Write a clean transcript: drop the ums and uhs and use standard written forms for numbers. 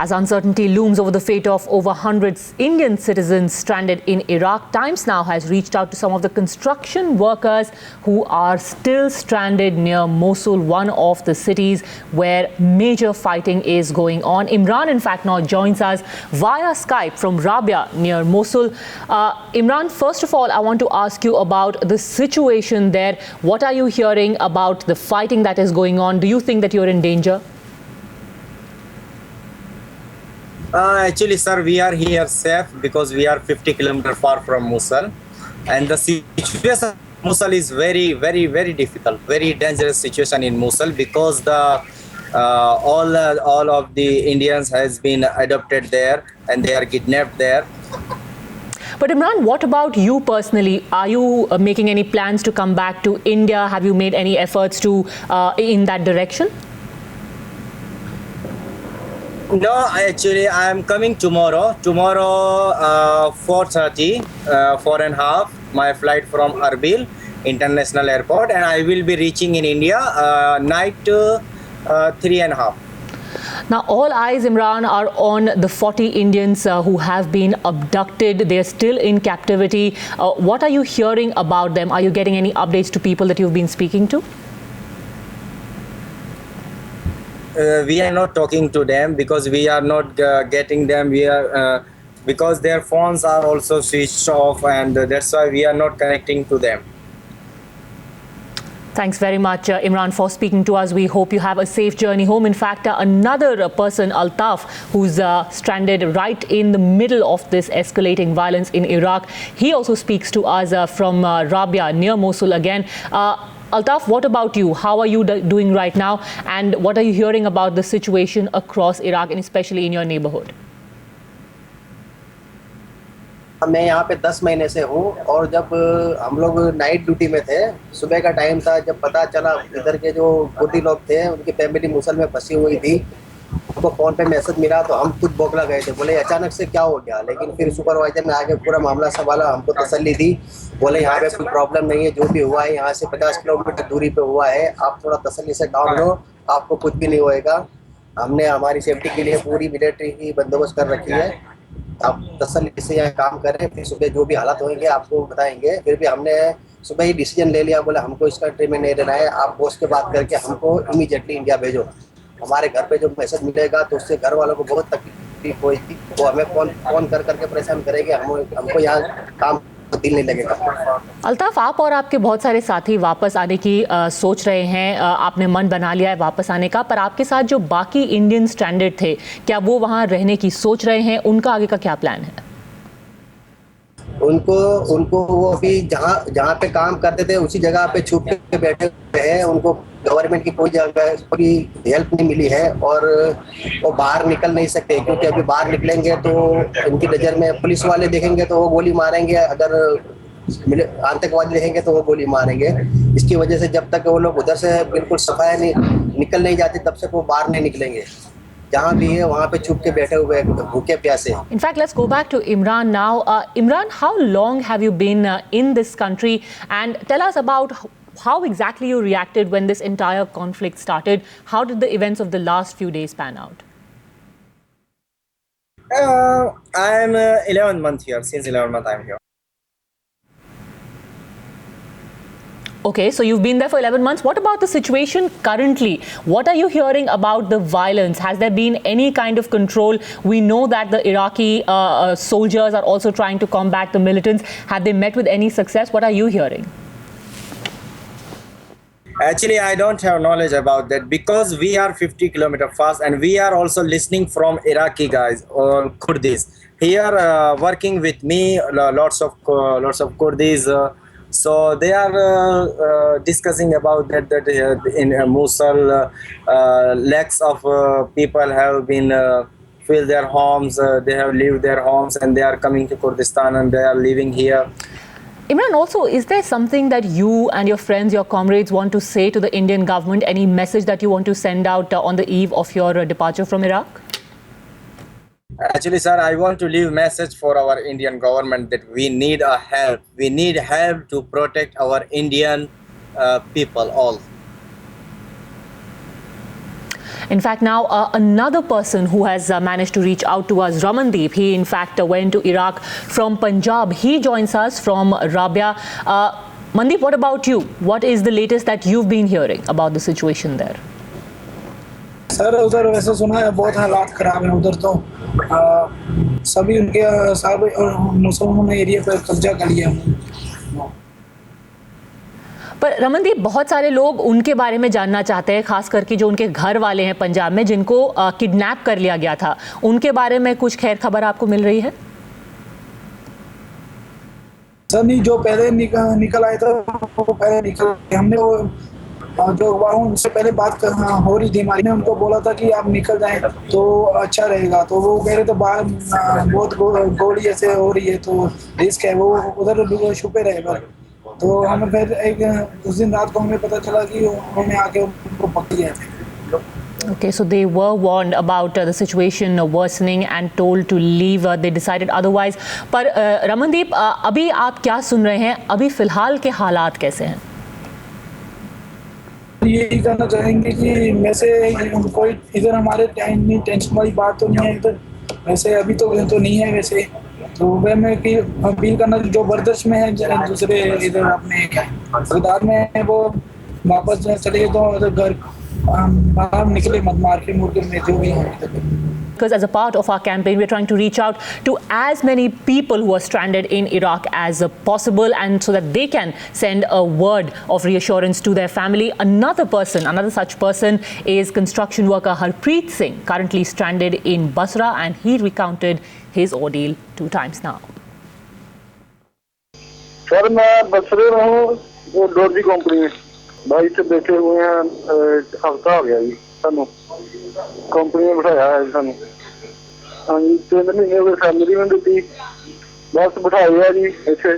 As uncertainty looms over the fate of over 100 Indian citizens stranded in Iraq, Times Now has reached out to some of the construction workers who are still stranded near Mosul, one of the cities where major fighting is going on. Imran, in fact, now joins us via Skype from Rabia near Mosul. Imran, first of all, I want to ask you about the situation there. What are you hearing about the fighting that is going on? Do you think that you're in danger? Actually, sir, we are here safe because we are 50 kilometers far from Mosul, and the situation in Mosul is very, very, very difficult, very dangerous situation in Mosul because the all of the Indians has been adopted there and they are kidnapped there. But Imran, what about you personally? Are you making any plans to come back to India? Have you made any efforts to in that direction? No, actually, I am coming tomorrow. Tomorrow, 4:30, 4:30, my flight from Erbil International Airport, and I will be reaching in India night 3:30. Now, all eyes, Imran, are on the 40 Indians who have been abducted. They are still in captivity. What are you hearing about them? Are you getting any updates to people that you've been speaking to? We are not talking to them because we are not getting them. We are because their phones are also switched off, and that's why we are not connecting to them. Thanks very much, Imran, for speaking to us. We hope you have a safe journey home. In fact, another person, Altaf, who's stranded right in the middle of this escalating violence in Iraq, he also speaks to us from Rabia near Mosul again. Altaf, what about you? How are you doing right now? And what are you hearing about the situation across Iraq and especially in your neighborhood? मैं यहाँ पे 10 महीने से हूँ और जब हम लोग नाइट ड्यूटी में थे, सुबह का टाइम था, जब पता चला इधर के जो कुर्दी लोग थे उनकी फैमिली मुसल में फंसी हुई थी, उनको फ़ोन पे मैसेज मिला तो हम खुद बौखला गए थे, बोले अचानक से क्या हो गया। लेकिन फिर सुपरवाइजर ने आके पूरा मामला संभाला, हमको तसल्ली दी, बोले यहाँ पे कोई प्रॉब्लम नहीं है, जो भी हुआ है यहाँ से 50 किलोमीटर दूरी पे हुआ है, आप थोड़ा तसल्ली से काम लो, आपको कुछ भी नहीं होएगा। हमने हमारी सेफ्टी के लिए पूरी मिलिट्री की बंदोबस्त कर रखी है, आप तसल्ली से यहाँ काम करें, फिर सुबह जो भी हालात होंगे आपको बताएंगे। फिर भी हमने सुबह ही डिसीजन ले लिया, बोले हमको इस कंट्री में नहीं रहना है, आप बॉस से बात करके हमको इमीडिएटली इंडिया भेजो। हमारे घर पे जो मैसेज मिलेगा तो उससे घर वालों को बहुत तकलीफ होगी, वो हमें फोन कर करके परेशान करेंगे, हमको यहाँ काम दिल नहीं लगेगा। अल्ताफ, आप और आपके बहुत सारे साथी वापस आने की सोच रहे हैं, आपने मन बना लिया है वापस आने का, पर आपके साथ जो बाकी इंडियन स्ट्रैंडेड थे, क्या वो वहाँ रहने की सोच रहे हैं? उनका आगे का क्या प्लान है? उनको वो अभी जहाँ पे काम करते थे उसी जगह पे छुप के बैठे हुए हैं, उनको गवर्नमेंट की कोई हेल्प नहीं मिली है और वो बाहर निकल नहीं सकते, क्योंकि अभी बाहर निकलेंगे तो इनकी नज़र में पुलिस वाले देखेंगे तो वो गोली मारेंगे, अगर आतंकवादी देखेंगे तो वो गोली मारेंगे। इसकी वजह से जब तक वो लोग उधर से बिल्कुल सफाया निकल नहीं जाते तब तक वो बाहर नहीं निकलेंगे, जहाँ भी है वहाँ पे छुप के बैठे हुए भूखे प्यासे। In fact, let's go back to Imran now. Imran, how long have you been in this country? And tell us about how exactly you reacted when this entire conflict started. How did the events of the last few days pan out? I'm 11 months here. Since 11 months I'm here. Okay, so you've been there for 11 months. What about the situation currently? What are you hearing about the violence? Has there been any kind of control? We know that the Iraqi soldiers are also trying to combat the militants. Have they met with any success? What are you hearing? Actually, I don't have knowledge about that because we are 50 kilometers fast and we are also listening from Iraqi guys or Kurdis here working with me. Lots of Kurdis. So they are discussing about that in Mosul, lakhs of people have been filled their homes. They have left their homes and they are coming to Kurdistan and they are living here. Imran, also, is there something that you and your friends, your comrades want to say to the Indian government? Any message that you want to send out on the eve of your departure from Iraq? Actually, sir, I want to leave a message for our Indian government that we need a help. We need help to protect our Indian people all. In fact, now another person who has managed to reach out to us, Ramandeep, he in fact went to Iraq from Punjab. He joins us from Rabia. Mandeep, what about you? What is the latest that you've been hearing about the situation there? Sir उधर वैसे सुना है बहुत हालात खराब हैं उधर तो सभी उनके सब मुसलमानों ने एरिया पर कब्जा कर लिया। पर रमनदीप, बहुत सारे लोग उनके बारे में जानना चाहते हैं, खास करके जो उनके घर वाले हैं पंजाब में जिनको किडनैप कर लिया गया था, उनके बारे में कुछ खैर खबर आपको मिल रही है? सर नहीं, जो पहले निकल आए थे वो पहले निकल, हमने वो जो उनसे पहले बात हो रही थी हमारी, ने उनको बोला था कि आप निकल जाएं तो अच्छा रहेगा, तो वो कह रहे थे बाहर बहुत गोली ऐसे हो रही है तो रिस्क है, वो उधर छुपे रहे। पर तो हमें फिर उस दिन रात को हमें पता चला कि उन्होंने आके उनको पकड़ लिया था। Okay, so they were warned about the situation worsening and told to leave. They decided otherwise. पर रमनदीप, अभी आप क्या सुन रहे हैं? अभी फिलहाल के हालात कैसे हैं? यही कहना चाहेंगे कि वैसे कोई इधर हमारे टेंशन वाली बात तो नहीं है इधर, वैसे अभी तो नहीं है वैसे, तो वह मैं अपील करना जो बर्दश में है दूसरे इधर अपने बगदाद में है वो वापस चले तो घर बाहर निकले मत, मार के मुर्गे में जो भी है। Because as a part of our campaign, we're trying to reach out to as many people who are stranded in Iraq as possible, and so that they can send a word of reassurance to their family. Another such person is construction worker Harpreet Singh, currently stranded in Basra, and he recounted his ordeal 2 times now. Sir मैं बसरे में हूँ, वो Dorji company में भाई से बैठे हुए हैं, हफ्ता हो गया जी सानू कंपनी में बिठाया है सानू। हाँ जी, 3 महीने हो गए, फैमिली में दी बस बिठाई है जी इतने